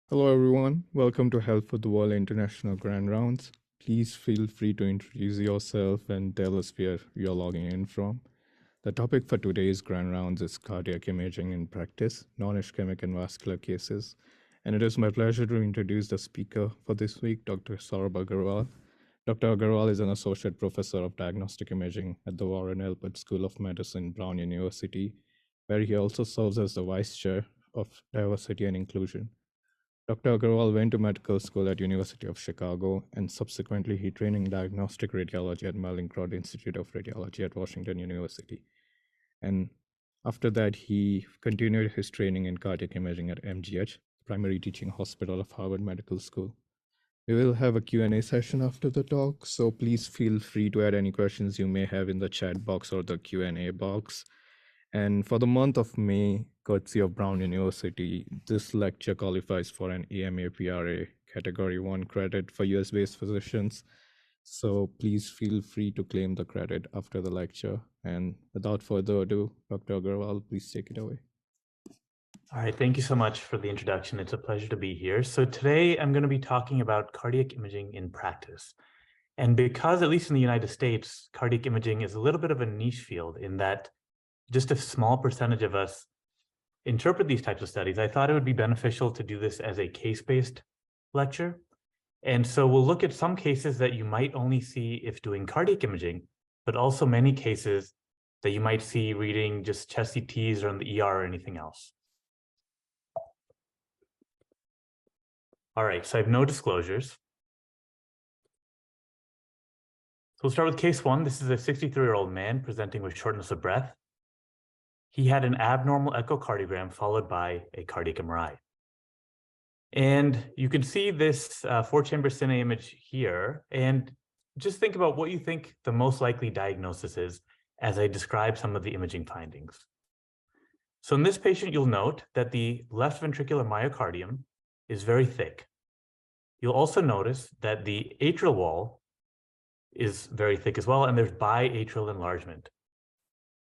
Hello, everyone. Welcome to Health for the World International Grand Rounds. Please feel free to introduce yourself and tell us where you're logging in from. The topic for today's Grand Rounds is cardiac imaging in practice, non-ischemic and vascular cases. And it is my pleasure to introduce the speaker for this week, Dr. Saurabh Agarwal. Dr. Agarwal is an associate professor of diagnostic imaging at the Warren Alpert School of Medicine, Brown University, where he also serves as the vice chair of diversity and inclusion. Dr. Agarwal went to medical school at University of Chicago, and subsequently he trained in diagnostic radiology at Mallinckrodt Institute of Radiology at Washington University. And after that, he continued his training in cardiac imaging at MGH, primary teaching hospital of Harvard Medical School. We will have a Q&A session after the talk, so please feel free to add any questions you may have in the chat box or the Q&A box. And for the month of May, courtesy of Brown University, this lecture qualifies for an AMA PRA Category 1 credit for US-based physicians. So please feel free to claim the credit after the lecture. And without further ado, Dr. Agarwal, please take it away. All right, thank you so much for the introduction. It's a pleasure to be here. So today I'm going to be talking about cardiac imaging in practice. And because, at least in the United States, cardiac imaging is a little bit of a niche field in that just a small percentage of us interpret these types of studies, I thought it would be beneficial to do this as a case-based lecture. And so we'll look at some cases that you might only see if doing cardiac imaging, but also many cases that you might see reading just chest CTs or in the ER or anything else. All right, so I have no disclosures. So we'll start with case one. This is a 63-year-old man presenting with shortness of breath. He had an abnormal echocardiogram followed by a cardiac MRI. And you can see this 4-chamber cine image here. And just think about what you think the most likely diagnosis is as I describe some of the imaging findings. So in this patient, you'll note that the left ventricular myocardium is very thick. You'll also notice that the atrial wall is very thick as well, and there's biatrial enlargement.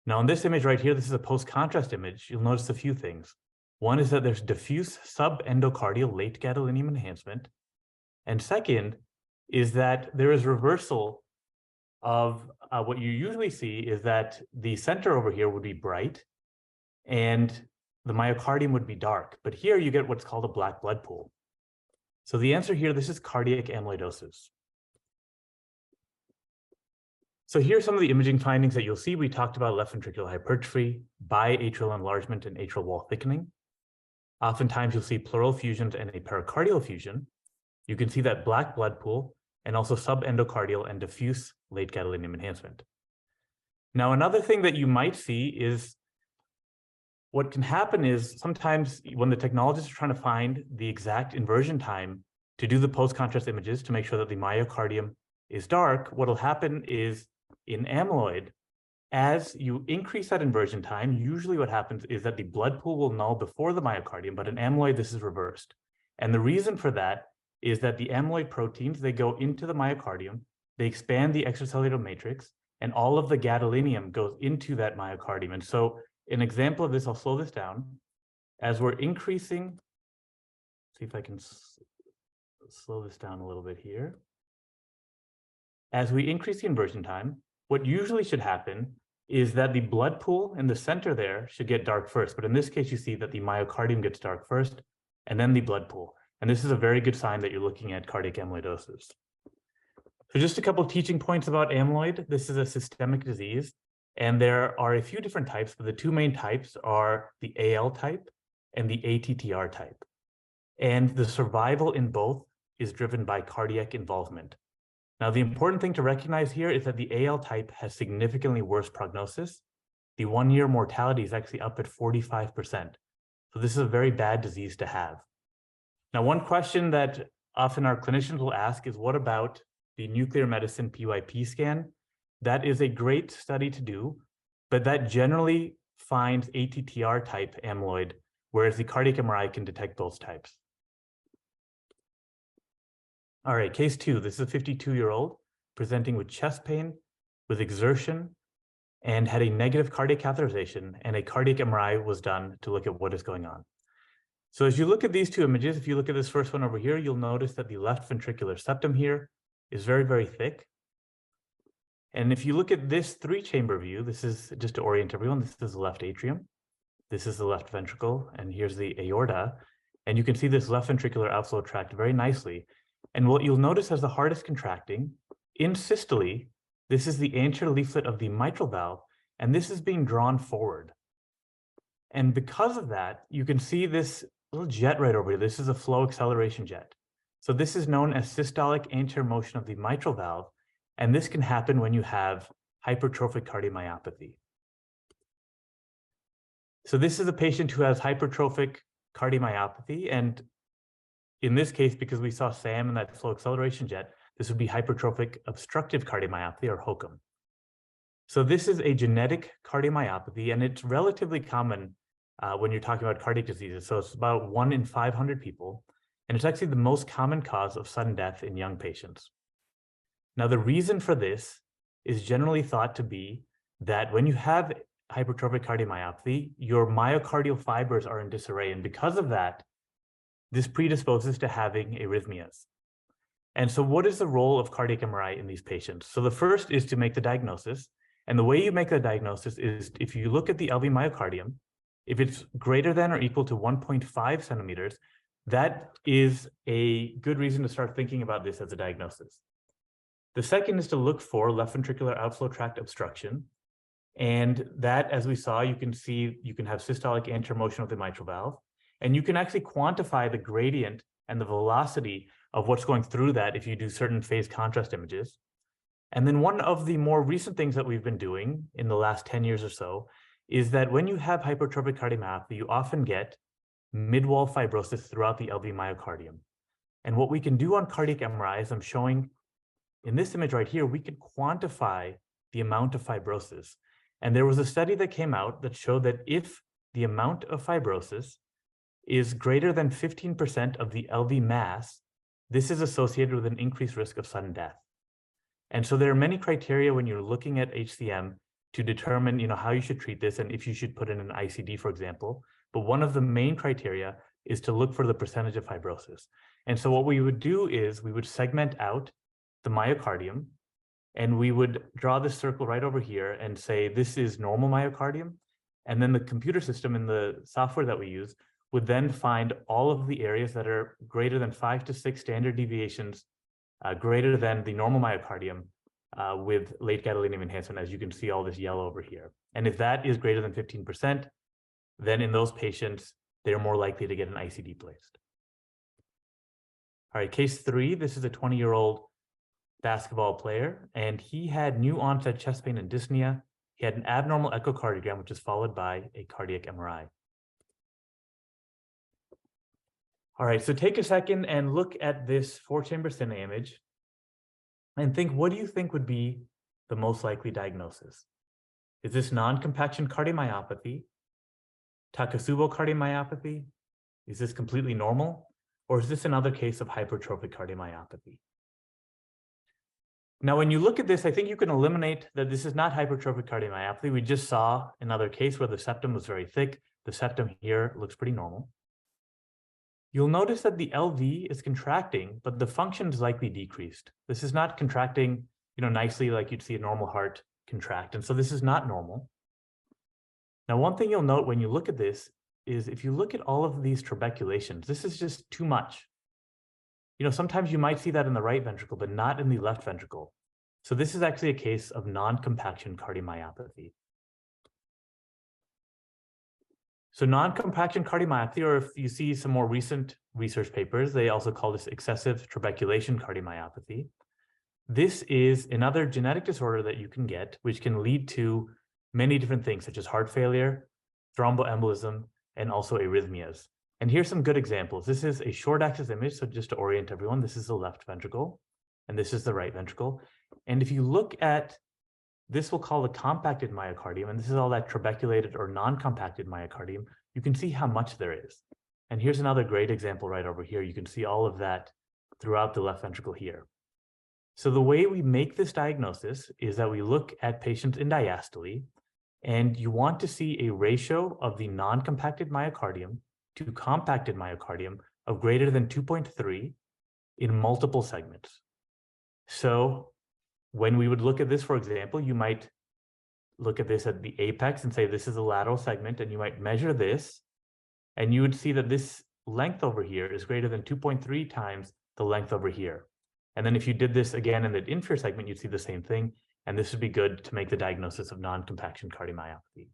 Now in this image right here, this is a post-contrast image. You'll notice a few things. One is that there's diffuse subendocardial late gadolinium enhancement. And second is that there is reversal of what you usually see is that the center over here would be bright and the myocardium would be dark. But here you get what's called a black blood pool. So the answer here, this is cardiac amyloidosis. So here are some of the imaging findings that you'll see. We talked about left ventricular hypertrophy, biatrial enlargement, and atrial wall thickening. Oftentimes you'll see pleural effusions and a pericardial effusion. You can see that black blood pool and also subendocardial and diffuse late gadolinium enhancement. Now, another thing that you might see is what can happen is sometimes when the technologists are trying to find the exact inversion time to do the post-contrast images to make sure that the myocardium is dark, what will happen is in amyloid, as you increase that inversion time, usually what happens is that the blood pool will null before the myocardium, but in amyloid, this is reversed. And the reason for that is that the amyloid proteins, they go into the myocardium, they expand the extracellular matrix, and all of the gadolinium goes into that myocardium. And so an example of this, I'll slow this down. As we're increasing, see if I can slow this down a little bit here. As we increase the inversion time, what usually should happen is that the blood pool in the center there should get dark first. But in this case, you see that the myocardium gets dark first, and then the blood pool. And this is a very good sign that you're looking at cardiac amyloidosis. So just a couple of teaching points about amyloid. This is a systemic disease, and there are a few different types, but the two main types are the AL type and the ATTR type. And the survival in both is driven by cardiac involvement. Now, the important thing to recognize here is that the AL type has significantly worse prognosis. The 1-year mortality is actually up at 45%. So this is a very bad disease to have. Now, one question that often our clinicians will ask is, what about the nuclear medicine PYP scan? That is a great study to do, but that generally finds ATTR type amyloid, whereas the cardiac MRI can detect both types. All right, case two, this is a 52-year-old presenting with chest pain, with exertion, and had a negative cardiac catheterization, and a cardiac MRI was done to look at what is going on. So as you look at these two images, if you look at this first one over here, you'll notice that the left ventricular septum here is very, very thick. And if you look at this 3-chamber view, this is just to orient everyone, this is the left atrium, this is the left ventricle, and here's the aorta. And you can see this left ventricular outflow tract very nicely. And what you'll notice as the heart is contracting, in systole, this is the anterior leaflet of the mitral valve, and this is being drawn forward. And because of that, you can see this little jet right over here. This is a flow acceleration jet. So this is known as systolic anterior motion of the mitral valve, and this can happen when you have hypertrophic cardiomyopathy. So this is a patient who has hypertrophic cardiomyopathy, and in this case, because we saw SAM in that flow acceleration jet, this would be hypertrophic obstructive cardiomyopathy, or HOCM. So this is a genetic cardiomyopathy, and it's relatively common when you're talking about cardiac diseases. So it's about 1 in 500 people, and it's actually the most common cause of sudden death in young patients. Now, the reason for this is generally thought to be that when you have hypertrophic cardiomyopathy, your myocardial fibers are in disarray, and because of that, this predisposes to having arrhythmias. And so what is the role of cardiac MRI in these patients? So the first is to make the diagnosis, and the way you make the diagnosis is if you look at the LV myocardium, if it's greater than or equal to 1.5 centimeters, that is a good reason to start thinking about this as a diagnosis. The second is to look for left ventricular outflow tract obstruction. And that, as we saw, you can see, you can have systolic anterior motion of the mitral valve, and you can actually quantify the gradient and the velocity of what's going through that if you do certain phase contrast images. And then one of the more recent things that we've been doing in the last 10 years or so is that when you have hypertrophic cardiomyopathy, you often get mid-wall fibrosis throughout the LV myocardium. And what we can do on cardiac MRI, as I'm showing in this image right here, we can quantify the amount of fibrosis. And there was a study that came out that showed that if the amount of fibrosis is greater than 15% of the LV mass, this is associated with an increased risk of sudden death. And so there are many criteria when you're looking at HCM to determine, how you should treat this and if you should put in an ICD, for example. But one of the main criteria is to look for the percentage of fibrosis. And so what we would do is we would segment out the myocardium, and we would draw this circle right over here and say, this is normal myocardium. And then the computer system in the software that we use would then find all of the areas that are greater than 5 to 6 standard deviations greater than the normal myocardium with late gadolinium enhancement, as you can see all this yellow over here. And if that is greater than 15%, then in those patients, they're more likely to get an ICD placed. All right, case 3, this is a 20-year-old basketball player, and he had new onset chest pain and dyspnea. He had an abnormal echocardiogram, which is followed by a cardiac MRI. All right, so take a second and look at this 4-chamber cine image and think, what do you think would be the most likely diagnosis? Is this non-compaction cardiomyopathy, Takotsubo cardiomyopathy? Is this completely normal? Or is this another case of hypertrophic cardiomyopathy? Now, when you look at this, I think you can eliminate that this is not hypertrophic cardiomyopathy. We just saw another case where the septum was very thick. The septum here looks pretty normal. You'll notice that the LV is contracting, but the function is likely decreased. This is not contracting, nicely like you'd see a normal heart contract. And so this is not normal. Now, one thing you'll note when you look at this is if you look at all of these trabeculations, this is just too much. Sometimes you might see that in the right ventricle, but not in the left ventricle. So this is actually a case of non-compaction cardiomyopathy. So non-compaction cardiomyopathy, or if you see some more recent research papers, they also call this excessive trabeculation cardiomyopathy. This is another genetic disorder that you can get, which can lead to many different things, such as heart failure, thromboembolism, and also arrhythmias. And here's some good examples. This is a short axis image, so just to orient everyone, this is the left ventricle, and this is the right ventricle. And if you look at this, we'll call the compacted myocardium, and this is all that trabeculated or non-compacted myocardium. You can see how much there is. And here's another great example right over here. You can see all of that throughout the left ventricle here. So the way we make this diagnosis is that we look at patients in diastole, and you want to see a ratio of the non-compacted myocardium to compacted myocardium of greater than 2.3 in multiple segments. So when we would look at this, for example, you might look at this at the apex and say this is a lateral segment, and you might measure this, and you would see that this length over here is greater than 2.3 times the length over here. And then if you did this again in the inferior segment, you'd see the same thing, and this would be good to make the diagnosis of non-compaction cardiomyopathy.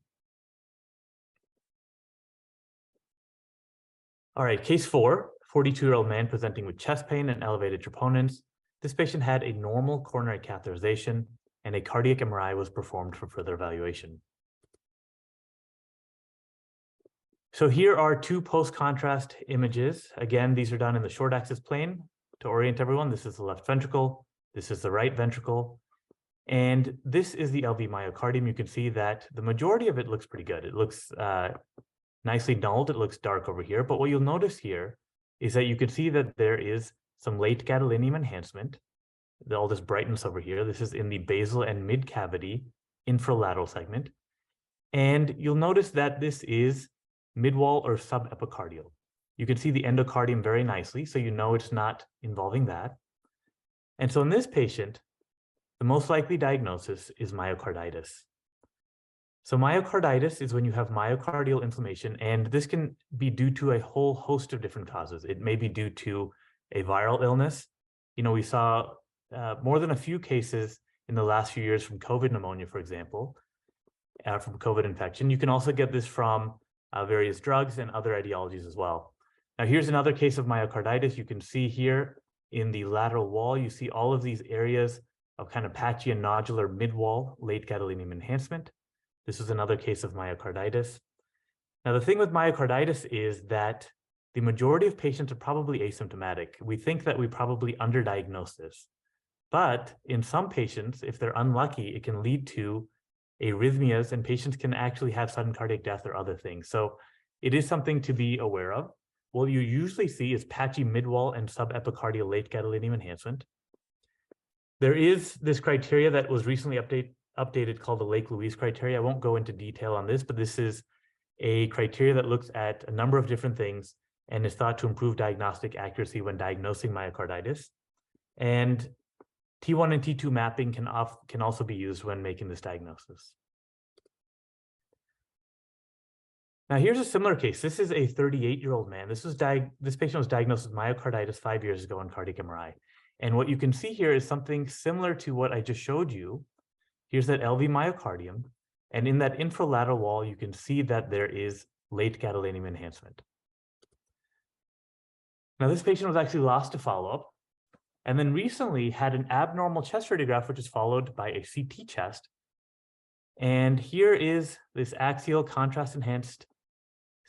All right, case 4, 42-year-old man presenting with chest pain and elevated troponins. This patient had a normal coronary catheterization, and a cardiac MRI was performed for further evaluation. So here are two post-contrast images. Again, these are done in the short axis plane to orient everyone. This is the left ventricle. This is the right ventricle. And this is the LV myocardium. You can see that the majority of it looks pretty good. It looks nicely nulled. It looks dark over here. But what you'll notice here is that you can see that there is some late gadolinium enhancement. All this brightness over here. This is in the basal and mid cavity infralateral segment. And you'll notice that this is midwall or subepicardial. You can see the endocardium very nicely, so you know it's not involving that. And so in this patient, the most likely diagnosis is myocarditis. So myocarditis is when you have myocardial inflammation, and this can be due to a whole host of different causes. It may be due to a viral illness. You know, we saw more than a few cases in the last few years from COVID pneumonia, for example, from COVID infection. You can also get this from various drugs and other etiologies as well. Now, here's another case of myocarditis. You can see here in the lateral wall, you see all of these areas of kind of patchy and nodular midwall late gadolinium enhancement. This is another case of myocarditis. Now, the thing with myocarditis is that the majority of patients are probably asymptomatic. We think that we probably underdiagnose this. But in some patients, if they're unlucky, it can lead to arrhythmias, and patients can actually have sudden cardiac death or other things. So it is something to be aware of. What you usually see is patchy midwall and subepicardial late gadolinium enhancement. There is this criteria that was recently updated called the Lake Louise criteria. I won't go into detail on this, but this is a criteria that looks at a number of different things and is thought to improve diagnostic accuracy when diagnosing myocarditis. And T1 and T2 mapping can also be used when making this diagnosis. Now, here's a similar case. This is a 38-year-old man. This patient was diagnosed with myocarditis 5 years ago on cardiac MRI. And what you can see here is something similar to what I just showed you. Here's that LV myocardium. And in that infralateral wall, you can see that there is late gadolinium enhancement. Now, this patient was actually lost to follow-up, and then recently had an abnormal chest radiograph, which is followed by a CT chest. And here is this axial contrast-enhanced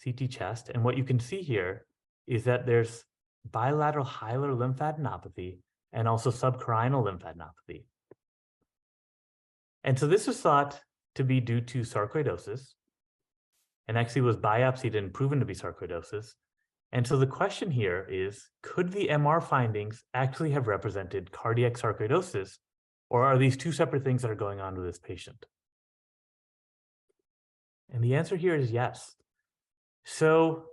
CT chest. And what you can see here is that there's bilateral hilar lymphadenopathy and also subcarinal lymphadenopathy. And so this was thought to be due to sarcoidosis, and actually was biopsied and proven to be sarcoidosis. And so the question here is, could the MR findings actually have represented cardiac sarcoidosis, or are these two separate things that are going on with this patient? And the answer here is yes. So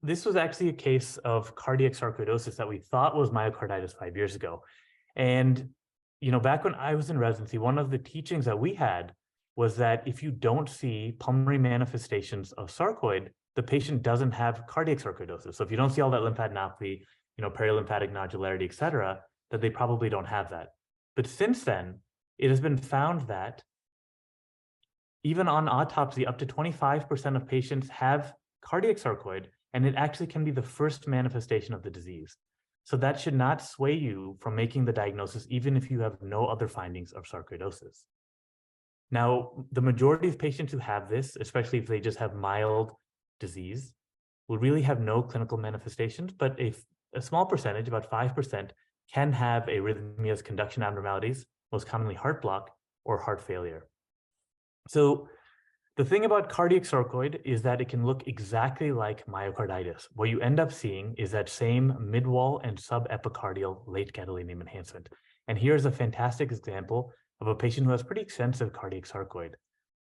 this was actually a case of cardiac sarcoidosis that we thought was myocarditis 5 years ago. And, you know, back when I was in residency, one of the teachings that we had was that if you don't see pulmonary manifestations of sarcoid, the patient doesn't have cardiac sarcoidosis. So if you don't see all that lymphadenopathy, you know, perilymphatic nodularity, et cetera, that they probably don't have that. But since then, it has been found that even on autopsy, up to 25% of patients have cardiac sarcoid, and it actually can be the first manifestation of the disease. So that should not sway you from making the diagnosis, even if you have no other findings of sarcoidosis. Now, the majority of patients who have this, especially if they just have mild disease, will really have no clinical manifestations, but a small percentage, about 5%, can have arrhythmias, conduction abnormalities, most commonly heart block or heart failure. So the thing about cardiac sarcoid is that it can look exactly like myocarditis. What you end up seeing is that same midwall and subepicardial late gadolinium enhancement. And here's a fantastic example of a patient who has pretty extensive cardiac sarcoid.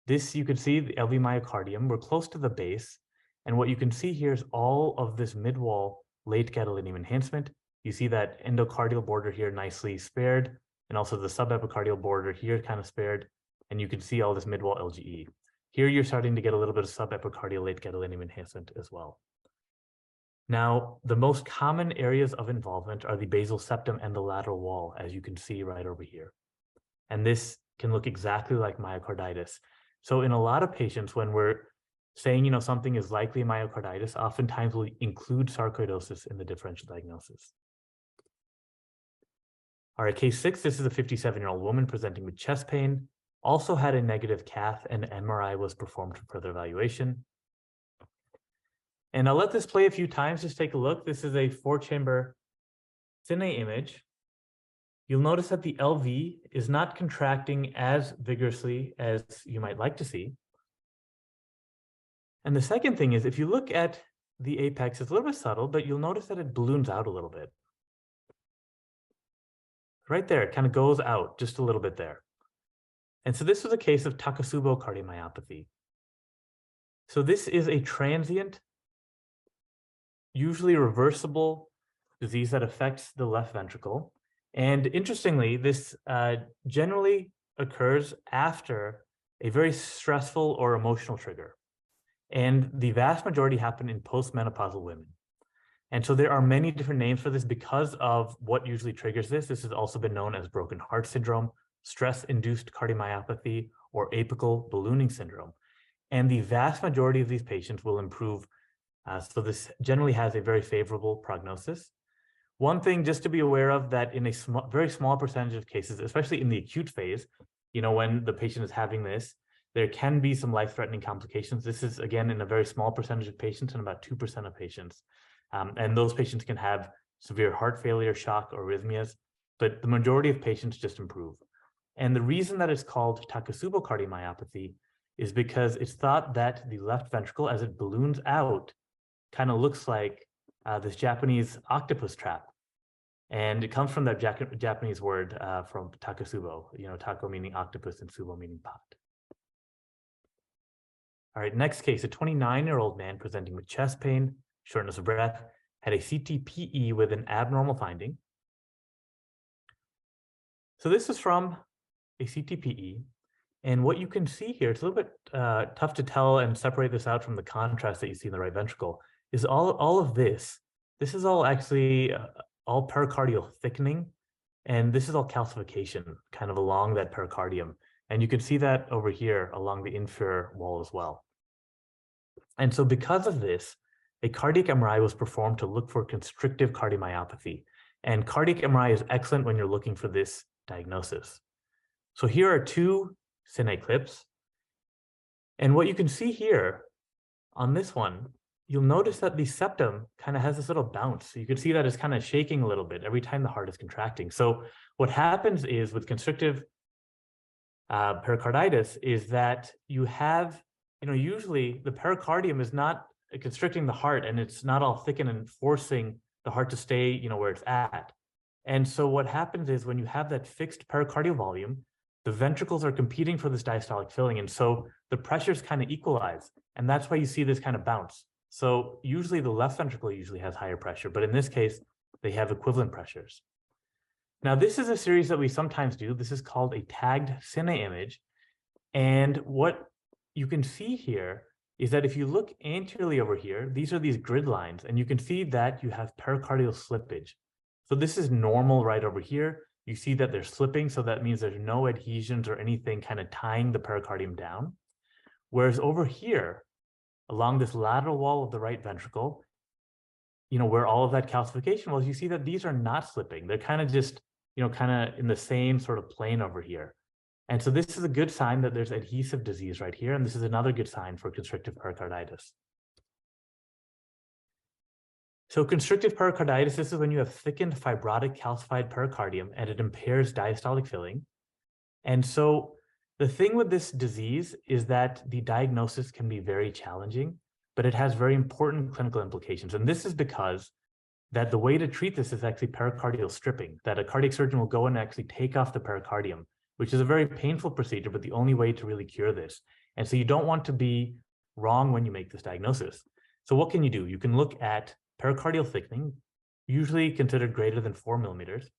This, you can see the LV myocardium, we're close to the base, And what you can see here is all of this mid-wall late gadolinium enhancement. You see that endocardial border here nicely spared, and also the subepicardial border here kind of spared. And you can see all this mid-wall LGE. Here you're starting to get a little bit of subepicardial late gadolinium enhancement as well. Now, the most common areas of involvement are the basal septum and the lateral wall, as you can see right over here. And this can look exactly like myocarditis. So in a lot of patients, when we're saying, something is likely myocarditis, oftentimes we'll include sarcoidosis in the differential diagnosis. All right, case 6, this is a 57-year-old woman presenting with chest pain, also had a negative cath, and MRI was performed for further evaluation. And I'll let this play a few times, just take a look. This is a 4-chamber cine image. You'll notice that the LV is not contracting as vigorously as you might like to see. And the second thing is, if you look at the apex, it's a little bit subtle, but you'll notice that it balloons out a little bit. Right there, it kind of goes out just a little bit there. And so this was a case of Takotsubo cardiomyopathy. So this is a transient, usually reversible disease that affects the left ventricle. And interestingly, this generally occurs after a very stressful or emotional trigger. And the vast majority happen in postmenopausal women. And so there are many different names for this because of what usually triggers this. This has also been known as broken heart syndrome, stress-induced cardiomyopathy, or apical ballooning syndrome. And the vast majority of these patients will improve. So this generally has a very favorable prognosis. One thing just to be aware of, that in a very small percentage of cases, especially in the acute phase, when the patient is having this, there can be some life-threatening complications. This is, again, in a very small percentage of patients, and about 2% of patients. And those patients can have severe heart failure, shock, or arrhythmias, but the majority of patients just improve. And the reason that it's called Takotsubo cardiomyopathy is because it's thought that the left ventricle, as it balloons out, kind of looks like this Japanese octopus trap. And it comes from that Japanese word from Takotsubo, tako meaning octopus and subo meaning pot. All right, next case, a 29-year-old man presenting with chest pain, shortness of breath, had a CTPE with an abnormal finding. So this is from a CTPE. And what you can see here, it's a little bit tough to tell and separate this out from the contrast that you see in the right ventricle, is all of this. This is all actually all pericardial thickening, and this is all calcification kind of along that pericardium. And you can see that over here along the inferior wall as well. And so because of this, a cardiac MRI was performed to look for constrictive cardiomyopathy. And cardiac MRI is excellent when you're looking for this diagnosis. So here are 2 cine clips. And what you can see here on this one, you'll notice that the septum kind of has this little bounce. So you can see that it's kind of shaking a little bit every time the heart is contracting. So what happens is with constrictive pericarditis is that you have, usually the pericardium is not constricting the heart, and it's not all thickened and forcing the heart to stay, where it's at. And so what happens is when you have that fixed pericardial volume, the ventricles are competing for this diastolic filling. And so the pressures kind of equalize. And that's why you see this kind of bounce. So usually the left ventricle usually has higher pressure, but in this case, they have equivalent pressures. Now, this is a series that we sometimes do. This is called a tagged cine image. And what you can see here is that if you look anteriorly over here, these are these grid lines, and you can see that you have pericardial slippage. So this is normal right over here. You see that they're slipping, so that means there's no adhesions or anything kind of tying the pericardium down. Whereas over here, along this lateral wall of the right ventricle, where all of that calcification was, you see that these are not slipping. They're kind of just, kind of in the same sort of plane over here. And so this is a good sign that there's adhesive disease right here. And this is another good sign for constrictive pericarditis. So constrictive pericarditis, this is when you have thickened fibrotic calcified pericardium and it impairs diastolic filling. And so the thing with this disease is that the diagnosis can be very challenging, but it has very important clinical implications. And this is because that the way to treat this is actually pericardial stripping, that a cardiac surgeon will go and actually take off the pericardium, which is a very painful procedure, but the only way to really cure this. And so you don't want to be wrong when you make this diagnosis. So what can you do? You can look at pericardial thickening, usually considered greater than 4 millimeters.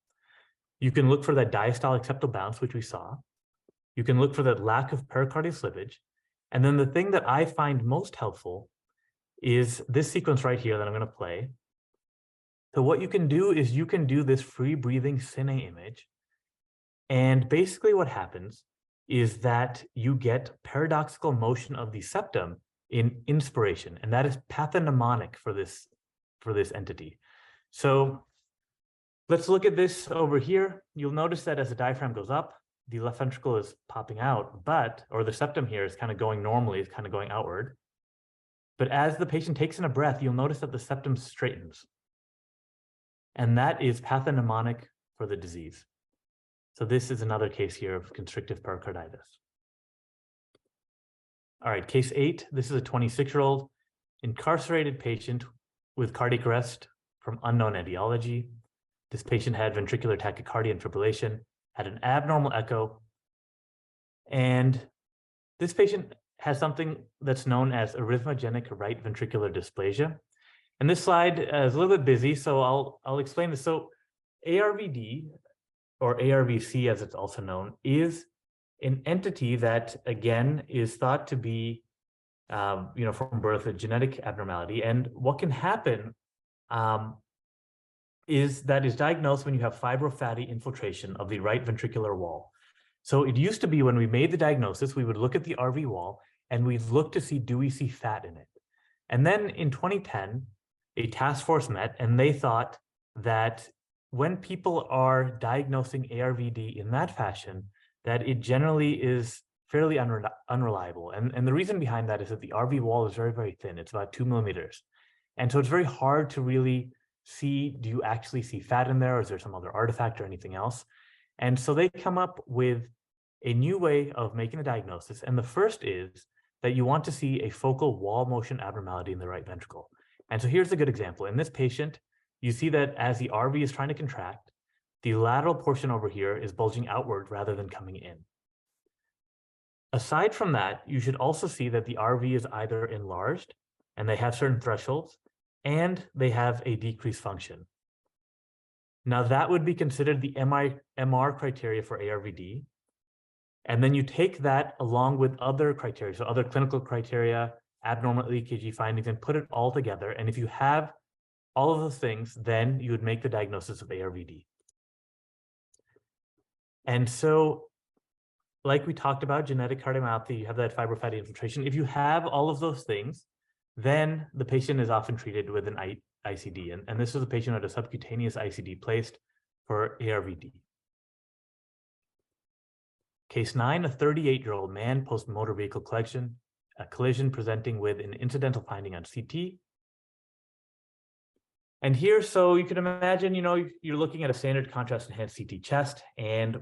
You can look for that diastolic septal bounce, which we saw. You can look for that lack of pericardial slippage. And then the thing that I find most helpful is this sequence right here that I'm going to play. So what you can do is you can do this free breathing cine image. And basically what happens is that you get paradoxical motion of the septum in inspiration, and that is pathognomonic for this entity. So let's look at this over here. You'll notice that as the diaphragm goes up, the left ventricle is popping out, or the septum here is kind of going normally, it's kind of going outward. But as the patient takes in a breath, you'll notice that the septum straightens. And that is pathognomonic for the disease. So this is another case here of constrictive pericarditis. All right, case 8. This is a 26-year-old incarcerated patient with cardiac arrest from unknown etiology. This patient had ventricular tachycardia and fibrillation, had an abnormal echo, and this patient has something that's known as arrhythmogenic right ventricular dysplasia. And this slide is a little bit busy, so I'll explain this. So ARVD, or ARVC as it's also known, is an entity that, again, is thought to be, from birth, a genetic abnormality. And what can happen is that is diagnosed when you have fibrofatty infiltration of the right ventricular wall. So it used to be when we made the diagnosis, we would look at the RV wall and we'd look to see, do we see fat in it? And then in 2010, a task force met and they thought that when people are diagnosing ARVD in that fashion, that it generally is fairly unreliable. And the reason behind that is that the RV wall is very, very thin. It's about 2 millimeters. And so it's very hard to really see, do you actually see fat in there, or is there some other artifact or anything else? And so they come up with a new way of making a diagnosis. And the first is that you want to see a focal wall motion abnormality in the right ventricle. And so here's a good example. In this patient, you see that as the RV is trying to contract, the lateral portion over here is bulging outward rather than coming in. Aside from that, you should also see that the RV is either enlarged, and they have certain thresholds, and they have a decreased function. Now that would be considered the MR criteria for ARVD. And then you take that along with other criteria, so other clinical criteria, abnormal EKG findings, and put it all together. And if you have all of those things, then you would make the diagnosis of ARVD. And so, like we talked about, genetic cardiomyopathy, you have that fibrofatty infiltration. If you have all of those things, then the patient is often treated with an ICD. And this was a patient who had a subcutaneous ICD placed for ARVD. Case 9, a 38-year-old man post-motor vehicle collision presenting with an incidental finding on CT. And here, so you can imagine, you're looking at a standard contrast enhanced CT chest, and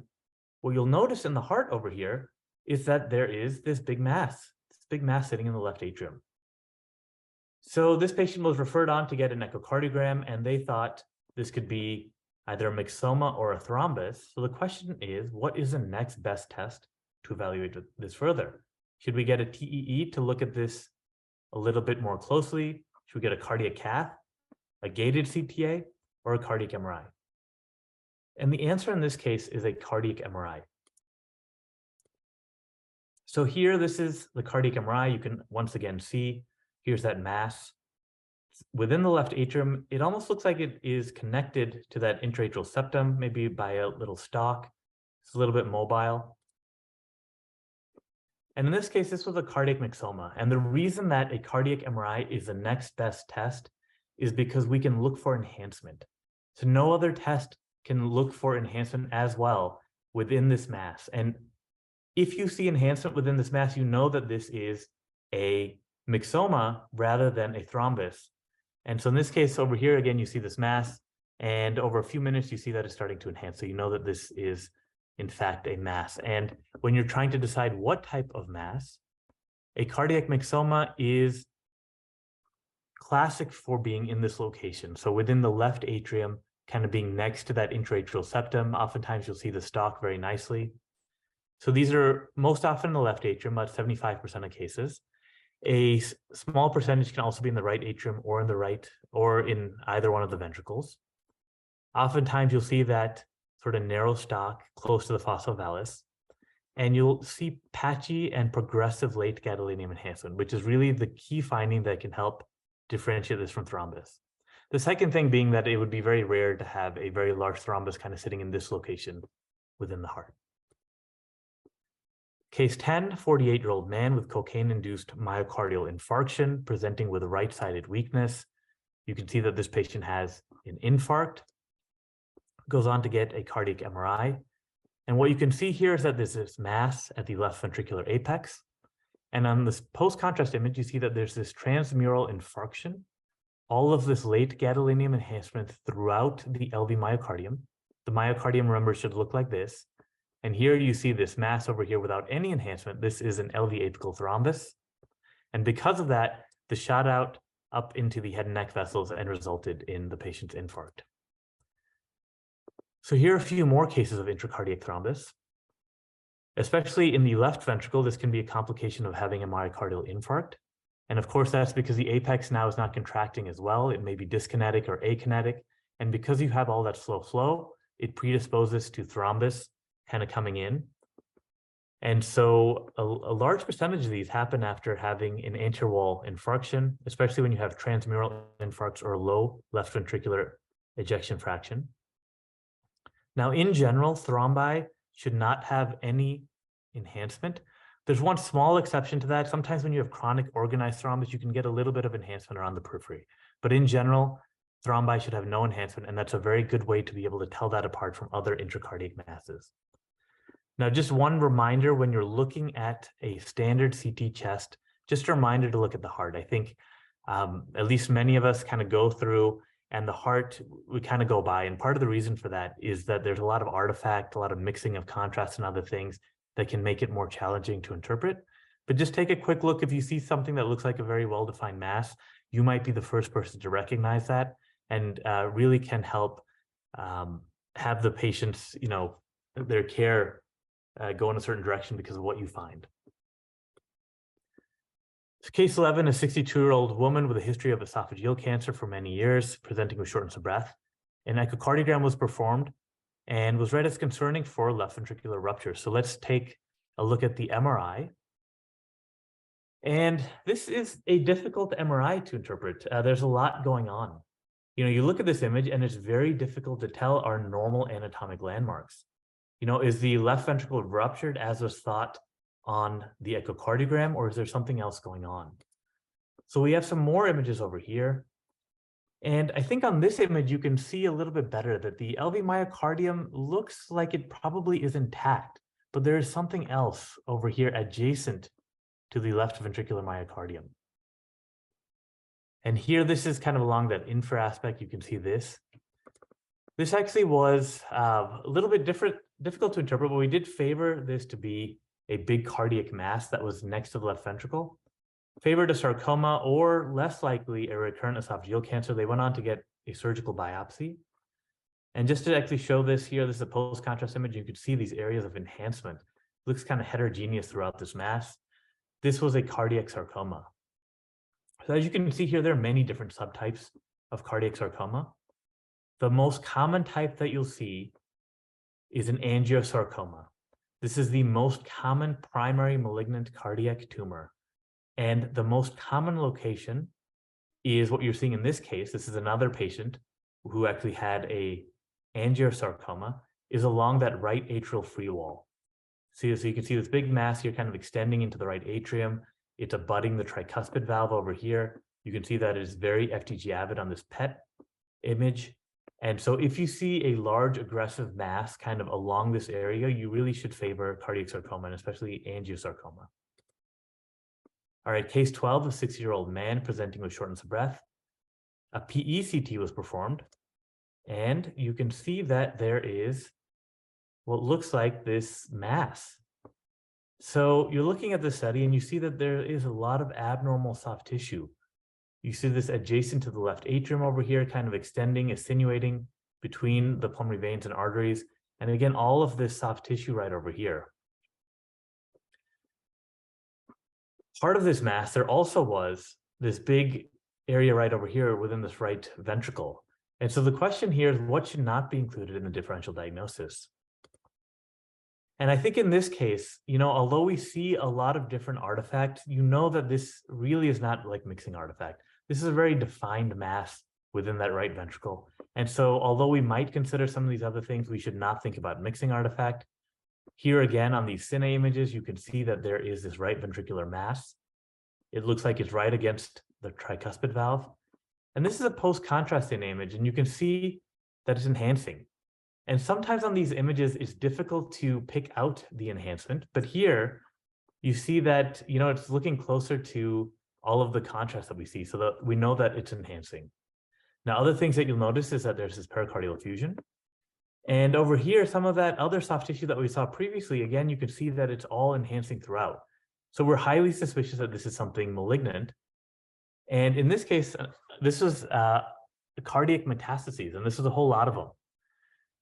what you'll notice in the heart over here is that there is this big mass sitting in the left atrium. So this patient was referred on to get an echocardiogram, and they thought this could be either a MYXOMA or a thrombus. So the question is, what is the next best test to evaluate this further? Should we get a TEE to look at this a little bit more closely? Should we get a cardiac cath, a gated CTA, or a cardiac MRI? And the answer in this case is a cardiac MRI. So here, this is the cardiac MRI. You can once again see, here's that mass within the left atrium. It almost looks like it is connected to that intraatrial septum, maybe by a little stalk. It's a little bit mobile. And in this case, this was a cardiac MYXOMA. And the reason that a cardiac MRI is the next best test is because we can look for enhancement. So no other test can look for enhancement as well within this mass. And if you see enhancement within this mass, you know that this is a MYXOMA rather than a thrombus. And so in this case over here, again, you see this mass, and over a few minutes, you see that it's starting to enhance. So you know that this is, in fact, a mass. And when you're trying to decide what type of mass, a cardiac MYXOMA is classic for being in this location. So within the left atrium, kind of being next to that intraatrial septum, oftentimes you'll see the stalk very nicely. So these are most often in the left atrium, about 75% of cases. Small percentage can also be in the right atrium or in the right, or in either one of the ventricles. Oftentimes you'll see that sort of narrow stalk close to the fossa ovalis, and you'll see patchy and progressive late gadolinium enhancement, which is really the key finding that can help differentiate this from thrombus. The second thing being that it would be very rare to have a very large thrombus kind of sitting in this location within the heart. Case 10, 48-year-old man with cocaine-induced myocardial infarction presenting with right-sided weakness. You can see that this patient has an infarct, goes on to get a cardiac MRI. And what you can see here is that there's this mass at the left ventricular apex. And on this post-contrast image, you see that there's this transmural infarction, all of this late gadolinium enhancement throughout the LV myocardium. The myocardium, remember, should look like this. And here you see this mass over here without any enhancement. This is an LV apical thrombus. And because of that, the shot out up into the head and neck vessels and resulted in the patient's infarct. So here are a few more cases of intracardiac thrombus. Especially in the left ventricle, this can be a complication of having a myocardial infarct. And of course, that's because the apex now is not contracting as well. It may be dyskinetic or akinetic. And because you have all that slow flow, it predisposes to thrombus kind of coming in. And so a large percentage of these happen after having an anterior wall infarction, especially when you have transmural infarcts or low left ventricular ejection fraction. Now, in general, thrombi should not have any enhancement. There's one small exception to that. Sometimes when you have chronic organized thrombus, you can get a little bit of enhancement around the periphery. But in general, thrombi should have no enhancement, and that's a very good way to be able to tell that apart from other intracardiac masses. Now, just one reminder, when you're looking at a standard CT chest, just a reminder to look at the heart. I think at least many of us kind of go through, and the heart, we kind of go by. And part of the reason for that is that there's a lot of artifact, a lot of mixing of contrast and other things that can make it more challenging to interpret. But just take a quick look. If you see something that looks like a very well-defined mass, you might be the first person to recognize that, and really can help have the patients, their care go in a certain direction because of what you find. So case 11, a 62-year-old woman with a history of esophageal cancer for many years, presenting with shortness of breath. An echocardiogram was performed and was read as concerning for left ventricular rupture. So let's take a look at the MRI. And this is a difficult MRI to interpret. There's a lot going on. You look at this image and it's very difficult to tell our normal anatomic landmarks. Is the left ventricle ruptured as was thought on the echocardiogram, or is there something else going on? So we have some more images over here. And I think on this image, you can see a little bit better that the LV myocardium looks like it probably is intact, but there is something else over here adjacent to the left ventricular myocardium. And here, this is kind of along that infra aspect. You can see this. This actually was a little bit difficult to interpret, but we did favor this to be a big cardiac mass that was next to the left ventricle. Favored a sarcoma, or less likely a recurrent esophageal cancer. They went on to get a surgical biopsy. And just to actually show this here, this is a post-contrast image. You could see these areas of enhancement. It looks kind of heterogeneous throughout this mass. This was a cardiac sarcoma. So as you can see here, there are many different subtypes of cardiac sarcoma. The most common type that you'll see is an angiosarcoma. This is the most common primary malignant cardiac tumor. And the most common location is what you're seeing in this case. This is another patient who actually had a angiosarcoma, is along that right atrial free wall. So you can see this big mass here kind of extending into the right atrium. It's abutting the tricuspid valve over here. You can see that it is very FDG avid on this PET image. And so if you see a large aggressive mass kind of along this area, you really should favor cardiac sarcoma, and especially angiosarcoma. All right, case 12, a 60-year-old man presenting with shortness of breath. A PECT was performed, and you can see that there is what looks like this mass. So you're looking at this study and you see that there is a lot of abnormal soft tissue. You see this adjacent to the left atrium over here, kind of extending, attenuating between the pulmonary veins and arteries. And again, all of this soft tissue right over here. part of this mass, there also was this big area right over here within this right ventricle. And so the question here is, what should not be included in the differential diagnosis? And I think in this case, although we see a lot of different artifacts, that this really is not like mixing artifact. This is a very defined mass within that right ventricle. And so although we might consider some of these other things, we should not think about mixing artifact. Here again, on these cine images, you can see that there is this right ventricular mass. It looks like it's right against the tricuspid valve. And this is a post-contrasting image, and you can see that it's enhancing. And sometimes on these images, it's difficult to pick out the enhancement. But here, you see that, it's looking closer to all of the contrast that we see, so that we know that it's enhancing. Now, other things that you'll notice is that there's this pericardial effusion. And over here, some of that other soft tissue that we saw previously, again, you can see that it's all enhancing throughout. So we're highly suspicious that this is something malignant. And in this case, this was cardiac metastases, and this is a whole lot of them.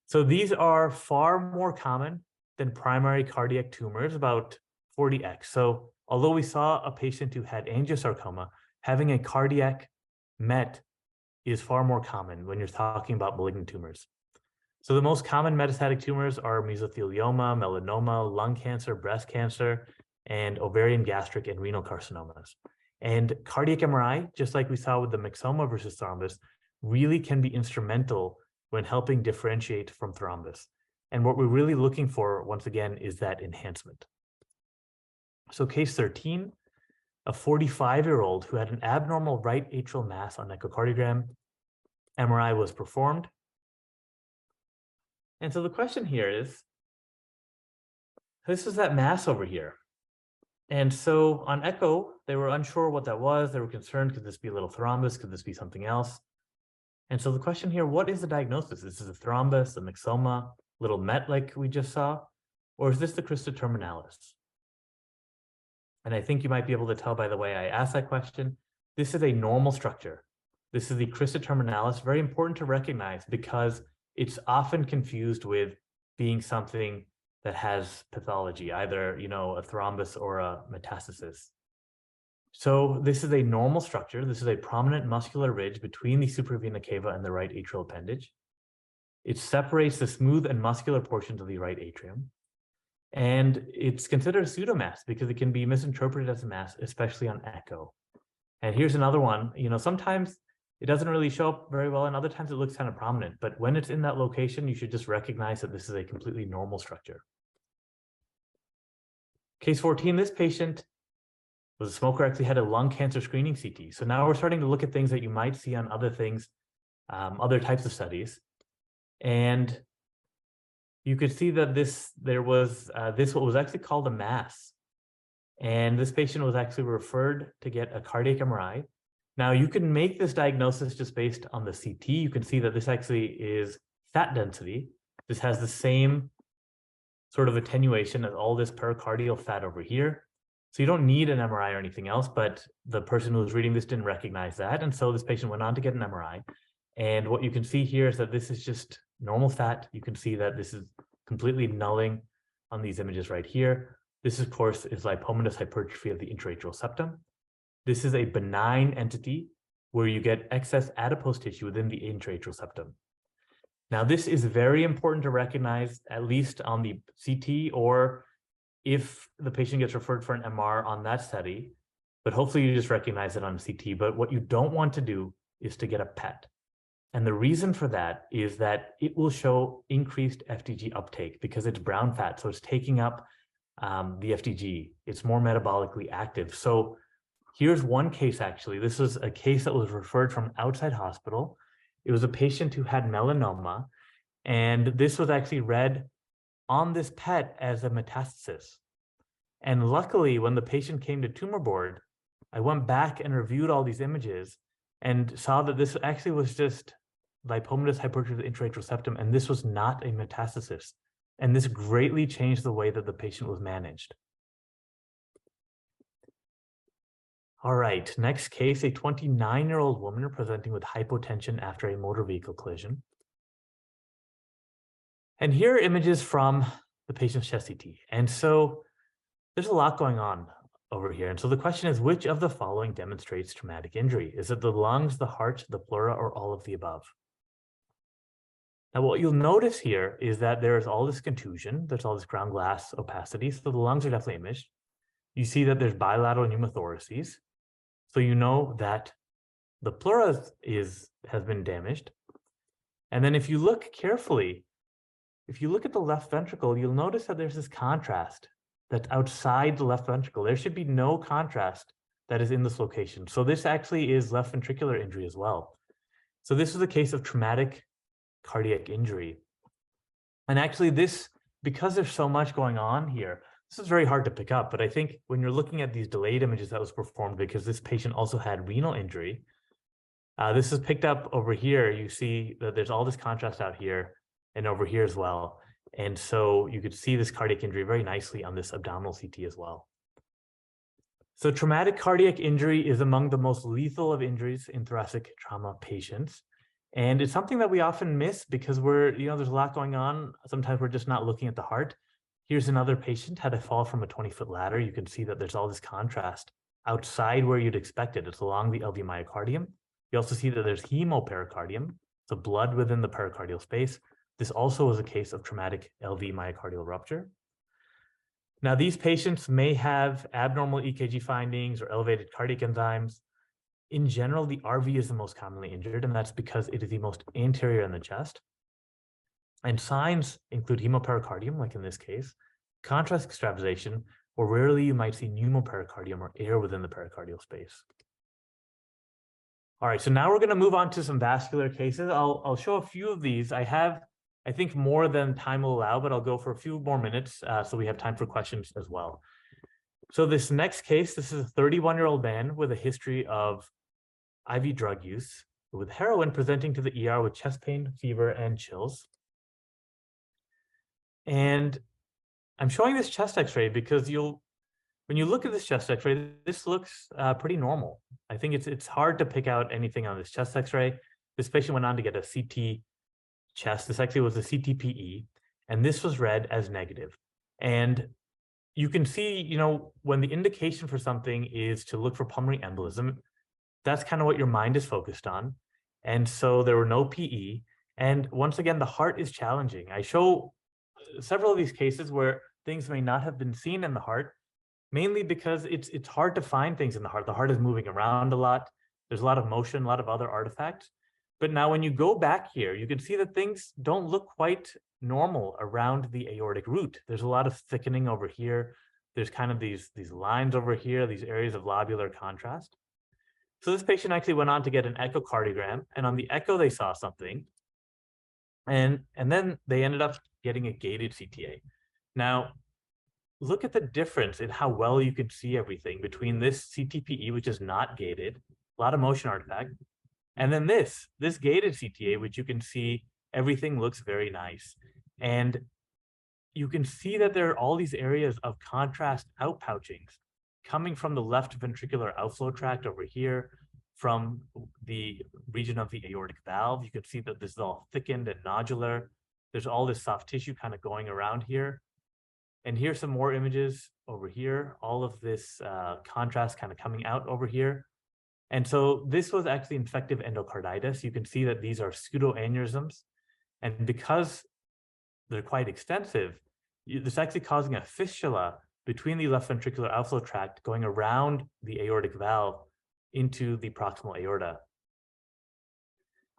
So these are far more common than primary cardiac tumors, about 40x. So although we saw a patient who had angiosarcoma, having a cardiac met is far more common when you're talking about malignant tumors. So the most common metastatic tumors are mesothelioma, melanoma, lung cancer, breast cancer, and ovarian, gastric, and renal carcinomas. And cardiac MRI, just like we saw with the MYXOMA versus thrombus, really can be instrumental when helping differentiate from thrombus. And what we're really looking for, once again, is that enhancement. So case 13, a 45-year-old who had an abnormal right atrial mass on echocardiogram. MRI was performed. And so the question here is, this is that mass over here. And so on echo, they were unsure what that was. They were concerned, could this be a little thrombus? Could this be something else? And so the question here, what is the diagnosis? Is this a thrombus, a myxoma, little met like we just saw? Or is this the crista terminalis? And I think you might be able to tell by the way I asked that question. This is a normal structure. This is the crista terminalis, very important to recognize because it's often confused with being something that has pathology, either, a thrombus or a metastasis. So this is a normal structure. This is a prominent muscular ridge between the supravena cava and the right atrial appendage. It separates the smooth and muscular portions of the right atrium. And it's considered a pseudomass because it can be misinterpreted as a mass, especially on echo. And here's another one. Sometimes it doesn't really show up very well, and other times it looks kind of prominent. But when it's in that location, you should just recognize that this is a completely normal structure. Case 14, this patient was a smoker, actually had a lung cancer screening CT. So now we're starting to look at things that you might see on other things, other types of studies. And you could see that there was what was actually called a mass. And this patient was actually referred to get a cardiac MRI. Now you can make this diagnosis just based on the CT. You can see that this actually is fat density. This has the same sort of attenuation as all this pericardial fat over here. So you don't need an MRI or anything else, but the person who was reading this didn't recognize that. And so this patient went on to get an MRI. And what you can see here is that this is just normal fat. You can see that this is completely nulling on these images right here. This, of course, is lipomatous hypertrophy of the intraatrial septum. This is a benign entity where you get excess adipose tissue within the intraatrial septum. Now, this is very important to recognize, at least on the CT, or if the patient gets referred for an MR on that study, but hopefully you just recognize it on CT. But what you don't want to do is to get a PET. And the reason for that is that it will show increased FDG uptake because it's brown fat. So it's taking up the FDG. It's more metabolically active. So here's one case, actually. This was a case that was referred from outside hospital. It was a patient who had melanoma, and this was actually read on this PET as a metastasis. And luckily, when the patient came to tumor board, I went back and reviewed all these images and saw that this actually was just lipomatous hypertrophy of the intraatrial septum, and this was not a metastasis. And this greatly changed the way that the patient was managed. All right, next case, a 29-year-old woman presenting with hypotension after a motor vehicle collision. And here are images from the patient's chest CT. And so there's a lot going on. over here. And so the question is, which of the following demonstrates traumatic injury? Is it the lungs, the heart, the pleura, or all of the above? Now, what you'll notice here is that there's all this contusion, there's all this ground glass opacity, so the lungs are definitely imaged. You see that there's bilateral pneumothoraces, so you know that the pleura has been damaged. And then if you look carefully, if you look at the left ventricle, you'll notice that there's this contrast that's outside the left ventricle. There should be no contrast that is in this location. So this actually is left ventricular injury as well. So this is a case of traumatic cardiac injury. And actually this, because there's so much going on here, this is very hard to pick up, but I think when you're looking at these delayed images that was performed, because this patient also had renal injury, this is picked up over here. You see that there's all this contrast out here and over here as well. And so you could see this cardiac injury very nicely on this abdominal CT as well. So traumatic cardiac injury is among the most lethal of injuries in thoracic trauma patients. And it's something that we often miss because there's a lot going on. Sometimes we're just not looking at the heart. Here's another patient had a fall from a 20-foot ladder. You can see that there's all this contrast outside where you'd expect it. It's along the LV myocardium. You also see that there's hemopericardium, so blood within the pericardial space. This also is a case of traumatic LV myocardial rupture. Now, these patients may have abnormal EKG findings or elevated cardiac enzymes. In general, the RV is the most commonly injured, and that's because it is the most anterior in the chest. And signs include hemopericardium, like in this case, contrast extravasation, or rarely you might see pneumopericardium or air within the pericardial space. All right, so now we're going to move on to some vascular cases. I'll show a few of these. I have, I think, more than time will allow, but I'll go for a few more minutes so we have time for questions as well. So this next case, this is a 31-year-old man with a history of IV drug use with heroin, presenting to the ER with chest pain, fever, and chills. And I'm showing this chest x-ray because when you look at this chest x-ray, this looks pretty normal. I think it's hard to pick out anything on this chest x-ray. This patient went on to get a CT chest. This actually was a CTPE, and this was read as negative. And you can see, when the indication for something is to look for pulmonary embolism, that's kind of what your mind is focused on. And so there were no PE. And once again, the heart is challenging. I show several of these cases where things may not have been seen in the heart, mainly because it's hard to find things in the heart. The heart is moving around a lot. There's a lot of motion, a lot of other artifacts. But now when you go back here, you can see that things don't look quite normal around the aortic root. There's a lot of thickening over here. There's kind of these lines over here, these areas of lobular contrast. So this patient actually went on to get an echocardiogram, and on the echo, they saw something. And then they ended up getting a gated CTA. Now, look at the difference in how well you can see everything between this CTPE, which is not gated, a lot of motion artifact, and then this gated CTA, which you can see everything looks very nice. And you can see that there are all these areas of contrast outpouchings coming from the left ventricular outflow tract over here, from the region of the aortic valve. You can see that this is all thickened and nodular. There's all this soft tissue kind of going around here. And here's some more images over here, all of this contrast kind of coming out over here. And so this was actually infective endocarditis. You can see that these are pseudoaneurysms. And because they're quite extensive, this is actually causing a fistula between the left ventricular outflow tract going around the aortic valve into the proximal aorta.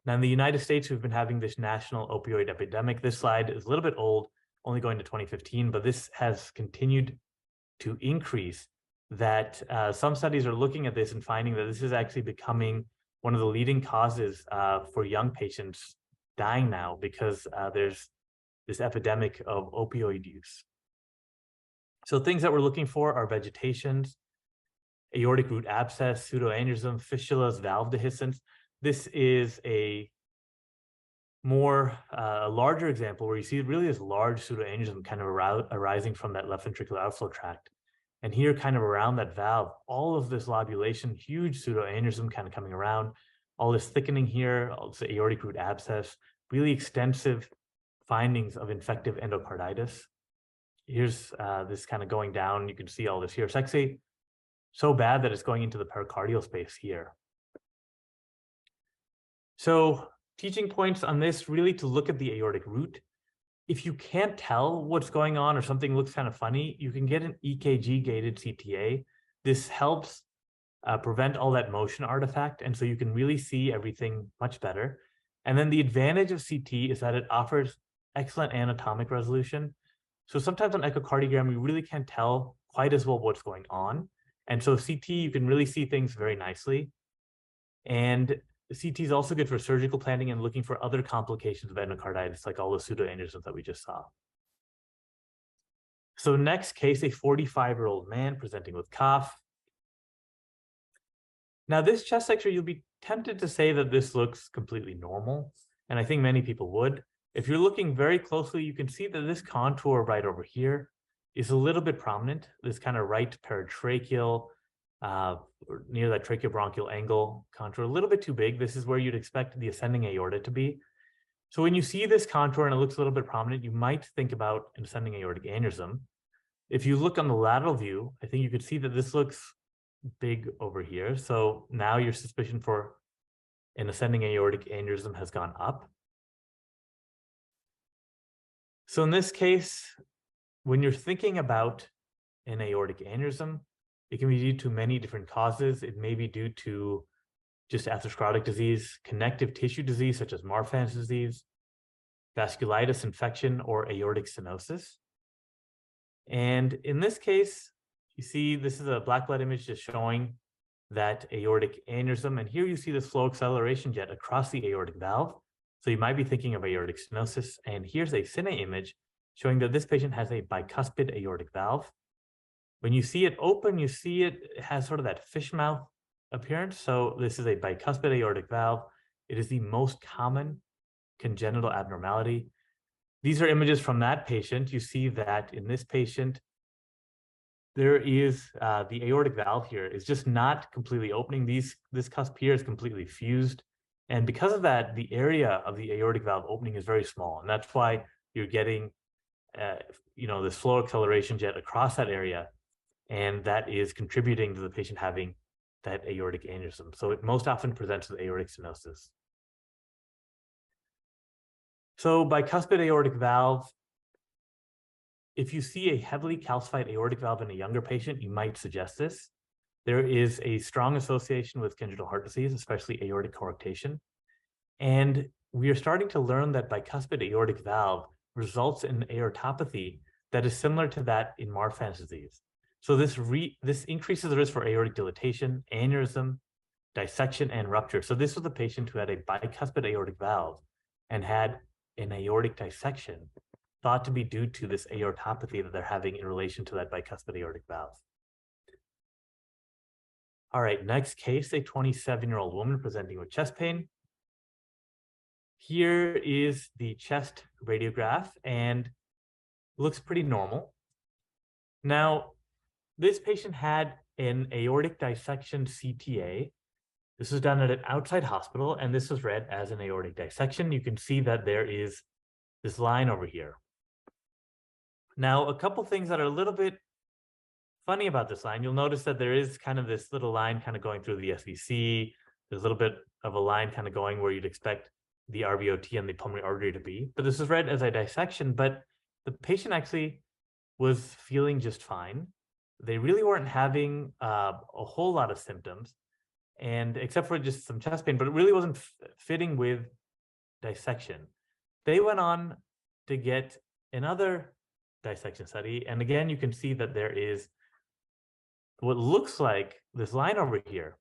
Now in the United States, we've been having this national opioid epidemic. This slide is a little bit old, only going to 2015, but this has continued to increase. That some studies are looking at this and finding that this is actually becoming one of the leading causes for young patients dying now, because there's this epidemic of opioid use. So things that we're looking for are vegetations, aortic root abscess, pseudoaneurysm, fistulas, valve dehiscence. This is a more larger example where you see really this large pseudoaneurysm kind of arising from that left ventricular outflow tract. And here, kind of around that valve, all of this lobulation, huge pseudoaneurysm kind of coming around, all this thickening here, also aortic root abscess, really extensive findings of infective endocarditis. Here's this kind of going down. You can see all this here. It's actually so bad that it's going into the pericardial space here. So teaching points on this, really to look at the aortic root. If you can't tell what's going on or something looks kind of funny, you can get an EKG-gated CTA. This helps prevent all that motion artifact, and so you can really see everything much better. And then the advantage of CT is that it offers excellent anatomic resolution. So sometimes on echocardiogram, you really can't tell quite as well what's going on. And so CT, you can really see things very nicely. And CT is also good for surgical planning and looking for other complications of endocarditis, like all the pseudoaneurysms that we just saw. So next case, a 45-year-old man presenting with cough. Now this chest X-ray, you'll be tempted to say that this looks completely normal, and I think many people would. If you're looking very closely, you can see that this contour right over here is a little bit prominent, this kind of right paratracheal, near that tracheobronchial angle contour, a little bit too big. This is where you'd expect the ascending aorta to be. So when you see this contour and it looks a little bit prominent, you might think about an ascending aortic aneurysm. If you look on the lateral view, I think you could see that this looks big over here. So now your suspicion for an ascending aortic aneurysm has gone up. So in this case, when you're thinking about an aortic aneurysm, it can be due to many different causes. It may be due to just atherosclerotic disease, connective tissue disease, such as Marfan's disease, vasculitis infection, or aortic stenosis. And in this case, you see this is a black blood image just showing that aortic aneurysm. And here you see this flow acceleration jet across the aortic valve. So you might be thinking of aortic stenosis. And here's a cine image showing that this patient has a bicuspid aortic valve. When you see it open, you see it has sort of that fish mouth appearance. So this is a bicuspid aortic valve. It is the most common congenital abnormality. These are images from that patient. You see that in this patient, there is the aortic valve here is just not completely opening. This cusp here is completely fused. And because of that, the area of the aortic valve opening is very small. And that's why you're getting this flow acceleration jet across that area. And that is contributing to the patient having that aortic aneurysm. So it most often presents with aortic stenosis. So bicuspid aortic valve, if you see a heavily calcified aortic valve in a younger patient, you might suggest this. There is a strong association with congenital heart disease, especially aortic coarctation. And we are starting to learn that bicuspid aortic valve results in aortopathy that is similar to that in Marfan's disease. So this increases the risk for aortic dilatation, aneurysm, dissection, and rupture. So this was a patient who had a bicuspid aortic valve and had an aortic dissection, thought to be due to this aortopathy that they're having in relation to that bicuspid aortic valve. All right, next case, a 27-year-old woman presenting with chest pain. Here is the chest radiograph and looks pretty normal. Now, this patient had an aortic dissection CTA. This was done at an outside hospital, and this was read as an aortic dissection. You can see that there is this line over here. Now, a couple things that are a little bit funny about this line. You'll notice that there is kind of this little line kind of going through the SVC. There's a little bit of a line kind of going where you'd expect the RVOT and the pulmonary artery to be. But this is read as a dissection, but the patient actually was feeling just fine. They really weren't having a whole lot of symptoms, and except for just some chest pain, but it really wasn't fitting with dissection. They went on to get another dissection study. And again, you can see that there is what looks like this line over here.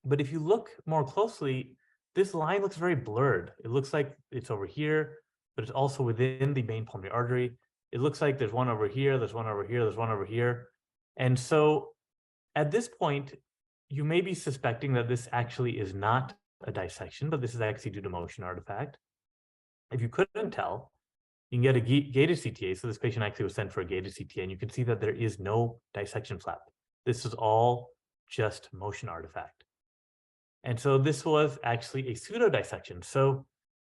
But if you look more closely, this line looks very blurred. It looks like it's over here, but it's also within the main pulmonary artery. It looks like there's one over here, there's one over here, there's one over here. And so at this point, you may be suspecting that this actually is not a dissection, but this is actually due to motion artifact. If you couldn't tell, you can get a gated CTA. So this patient actually was sent for a gated CTA, and you can see that there is no dissection flap. This is all just motion artifact. And so this was actually a pseudo dissection. So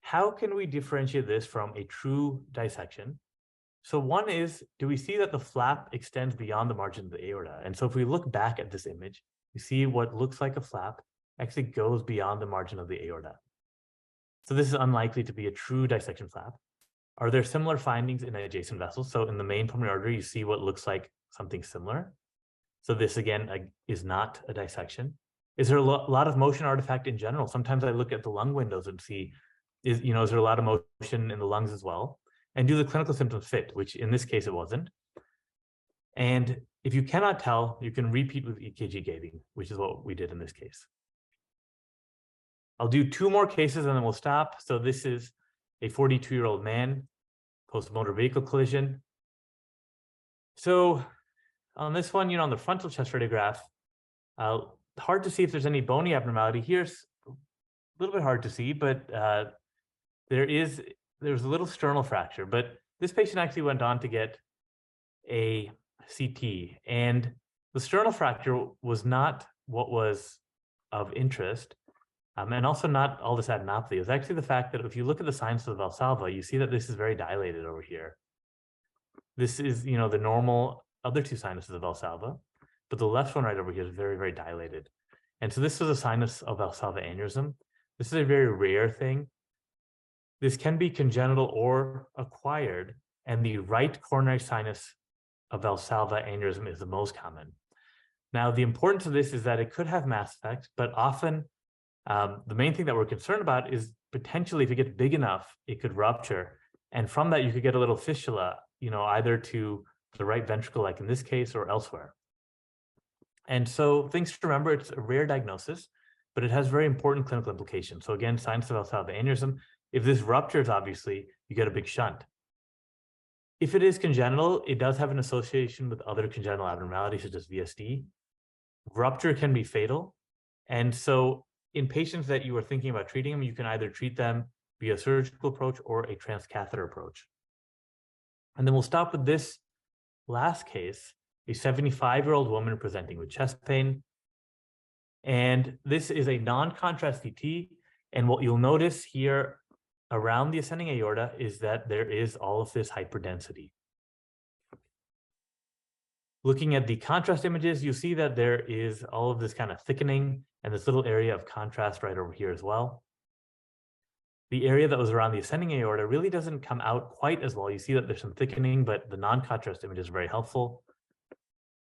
how can we differentiate this from a true dissection? So one is, do we see that the flap extends beyond the margin of the aorta? And so if we look back at this image, you see what looks like a flap actually goes beyond the margin of the aorta. So this is unlikely to be a true dissection flap. Are there similar findings in adjacent vessels? So in the main pulmonary artery, you see what looks like something similar. So this again is not a dissection. Is there a lot of motion artifact in general? Sometimes I look at the lung windows and see, is there a lot of motion in the lungs as well? And do the clinical symptoms fit, which in this case it wasn't. And if you cannot tell, you can repeat with EKG gating, which is what we did in this case. I'll do 2 more cases and then we'll stop. So this is a 42-year-old man, post-motor vehicle collision. So on this one, on the frontal chest radiograph, hard to see if there's any bony abnormality. Here's a little bit hard to see, but there's a little sternal fracture, but this patient actually went on to get a CT, and the sternal fracture was not what was of interest, and also not all this adenopathy. It was actually the fact that if you look at the sinus of Valsalva, you see that this is very dilated over here. This is, the normal other 2 sinuses of Valsalva, but the left one right over here is very, very dilated. And so this is a sinus of Valsalva aneurysm. This is a very rare thing. This can be congenital or acquired, and the right coronary sinus of Valsalva aneurysm is the most common. Now, the importance of this is that it could have mass effect, but often the main thing that we're concerned about is potentially if it gets big enough, it could rupture. And from that, you could get a little fistula, either to the right ventricle, like in this case, or elsewhere. And so things to remember, it's a rare diagnosis, but it has very important clinical implications. So again, sinus of Valsalva aneurysm. If this ruptures, obviously, you get a big shunt. If it is congenital, it does have an association with other congenital abnormalities, such as VSD. Rupture can be fatal. And so in patients that you are thinking about treating them, you can either treat them via a surgical approach or a transcatheter approach. And then we'll stop with this last case, a 75-year-old woman presenting with chest pain. And this is a non-contrast CT. And what you'll notice here around the ascending aorta is that there is all of this hyperdensity. Looking at the contrast images, you see that there is all of this kind of thickening and this little area of contrast right over here as well. The area that was around the ascending aorta really doesn't come out quite as well. You see that there's some thickening, but the non-contrast image is very helpful.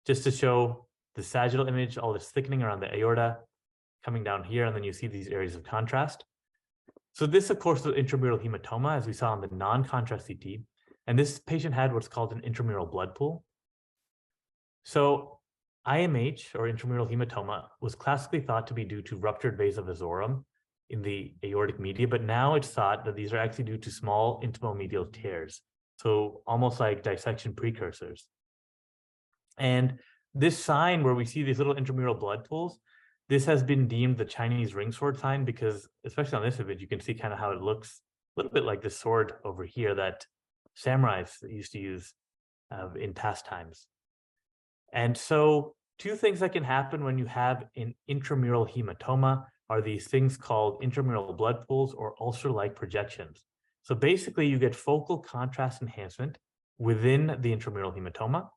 Just to show the sagittal image, all this thickening around the aorta coming down here, and then you see these areas of contrast. So this, of course, was intramural hematoma, as we saw in the non-contrast CT. And this patient had what's called an intramural blood pool. So IMH, or intramural hematoma, was classically thought to be due to ruptured vasa vasorum in the aortic media, but now it's thought that these are actually due to small intimomedial tears, so almost like dissection precursors. And this sign where we see these little intramural blood pools, this has been deemed the Chinese ring sword sign because, especially on this image, you can see kind of how it looks a little bit like this sword over here that samurais used to use in past times. And so 2 things that can happen when you have an intramural hematoma are these things called intramural blood pools or ulcer-like projections. So basically, you get focal contrast enhancement within the intramural hematoma.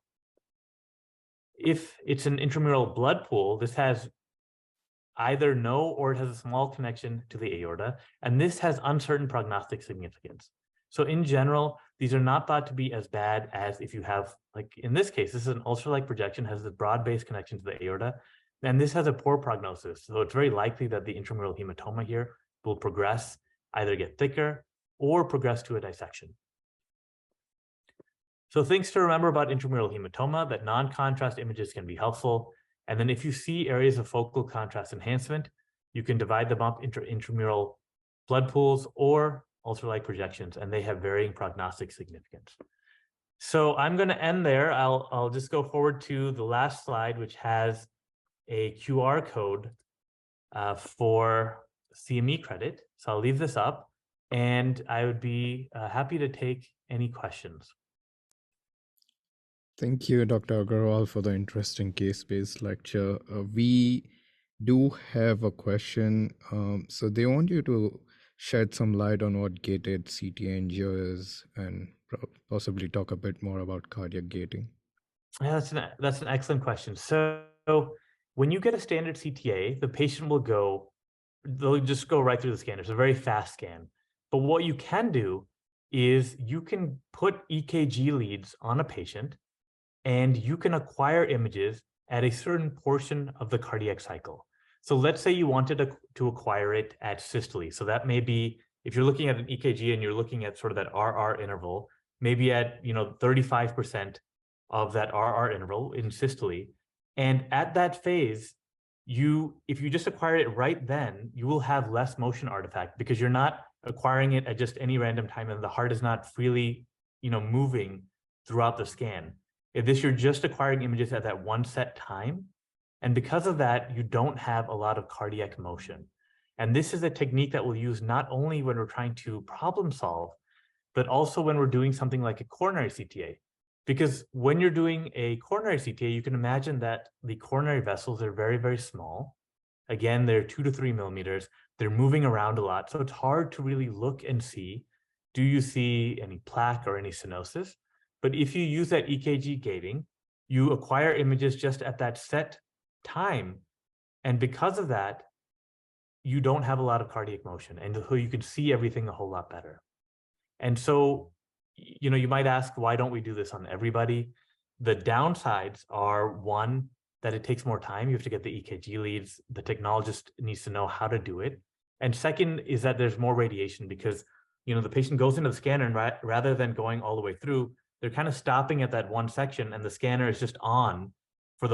If it's an intramural blood pool, this has either no or it has a small connection to the aorta, and this has uncertain prognostic significance. So in general, these are not thought to be as bad as if you have, like in this case, this is an ulcer-like projection, has a broad-based connection to the aorta, and this has a poor prognosis. So it's very likely that the intramural hematoma here will progress, either get thicker or progress to a dissection. So things to remember about intramural hematoma, that non-contrast images can be helpful. And then if you see areas of focal contrast enhancement, you can divide them up into intramural blood pools or ulcer-like projections, and they have varying prognostic significance. So I'm going to end there. I'll just go forward to the last slide, which has a QR code for CME credit. So I'll leave this up, and I would be happy to take any questions. Thank you, Dr. Agarwal, for the interesting case-based lecture. We do have a question. So they want you to shed some light on what gated CT angio is and possibly talk a bit more about cardiac gating. Yeah, that's an excellent question. So when you get a standard CTA, the patient they'll just go right through the scan. It's a very fast scan. But what you can do is you can put EKG leads on a patient and you can acquire images at a certain portion of the cardiac cycle. So let's say you wanted to acquire it at systole. So that may be, if you're looking at an EKG and you're looking at sort of that RR interval, maybe at 35% of that RR interval in systole. And at that phase, if you just acquire it right then, you will have less motion artifact because you're not acquiring it at just any random time and the heart is not freely, moving throughout the scan. If this, you're just acquiring images at that one set time. And because of that, you don't have a lot of cardiac motion. And this is a technique that we'll use not only when we're trying to problem solve, but also when we're doing something like a coronary CTA. Because when you're doing a coronary CTA, you can imagine that the coronary vessels are very, very small. Again, they're 2 to 3 millimeters. They're moving around a lot. So it's hard to really look and see, do you see any plaque or any stenosis? But if you use that EKG gating, you acquire images just at that set time. And because of that, you don't have a lot of cardiac motion. And so you can see everything a whole lot better. And so, you might ask, why don't we do this on everybody? The downsides are, one, that it takes more time. You have to get the EKG leads. The technologist needs to know how to do it. And second is that there's more radiation because, the patient goes into the scanner and rather than going all the way through, they're kind of stopping at that one section and the scanner is just on for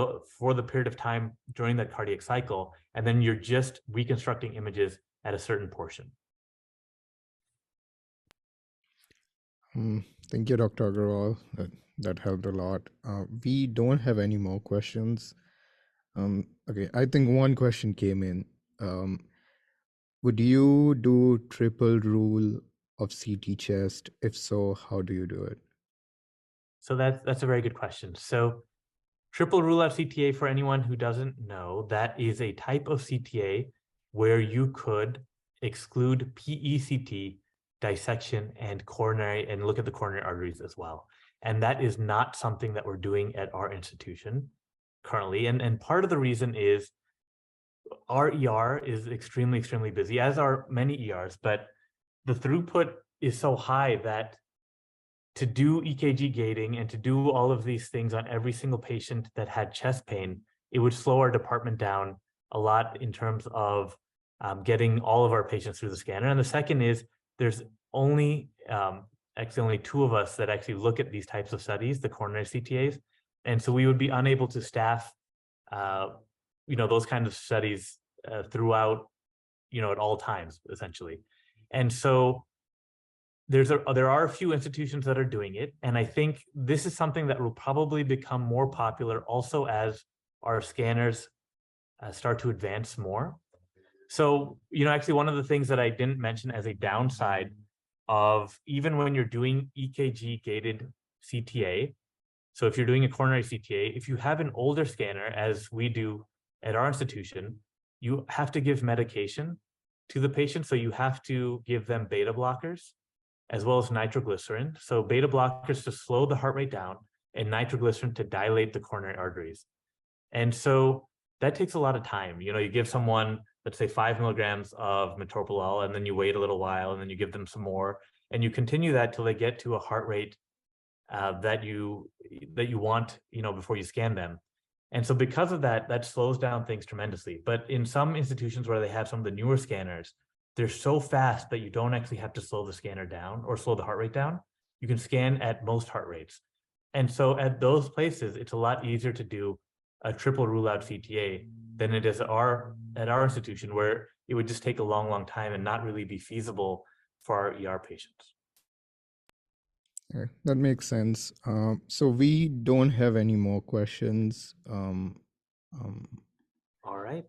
the period of time during that cardiac cycle. And then you're just reconstructing images at a certain portion. Thank you, Dr. Agarwal. That helped a lot. We don't have any more questions. Okay, I think one question came in. Would you do triple rule of CT chest? If so, how do you do it? So that's a very good question. So triple rule out CTA, for anyone who doesn't know, that is a type of CTA where you could exclude PECT, dissection, and look at the coronary arteries as well. And that is not something that we're doing at our institution currently. And part of the reason is our ER is extremely, extremely busy, as are many ERs, but the throughput is so high that to do EKG gating and to do all of these things on every single patient that had chest pain, it would slow our department down a lot in terms of getting all of our patients through the scanner. And the second is there's actually only 2 of us that actually look at these types of studies, the coronary CTAs. And so we would be unable to staff, those kinds of studies throughout, at all times, essentially. And so there are a few institutions that are doing it. And I think this is something that will probably become more popular also as our scanners start to advance more. So, actually one of the things that I didn't mention as a downside of even when you're doing EKG gated CTA, so if you're doing a coronary CTA, if you have an older scanner, as we do at our institution, you have to give medication to the patient. So you have to give them beta blockers as well as nitroglycerin. So beta blockers to slow the heart rate down and nitroglycerin to dilate the coronary arteries. And so that takes a lot of time. You give someone, let's say 5 milligrams of metoprolol, and then you wait a little while, and then you give them some more, and you continue that till they get to a heart rate that you want, before you scan them. And so because of that, that slows down things tremendously. But in some institutions where they have some of the newer scanners, they're so fast that you don't actually have to slow the scanner down or slow the heart rate down. You can scan at most heart rates. And so at those places, it's a lot easier to do a triple rule out CTA than it is at our institution, where it would just take a long, long time and not really be feasible for our ER patients. Okay, that makes sense. So we don't have any more questions. All right.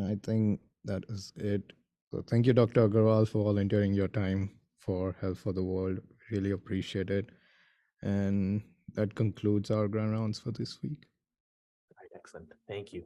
I think that is it. So thank you, Dr. Agarwal, for volunteering your time for Health for the World. Really appreciate it. And that concludes our grand rounds for this week. All right, excellent. Thank you.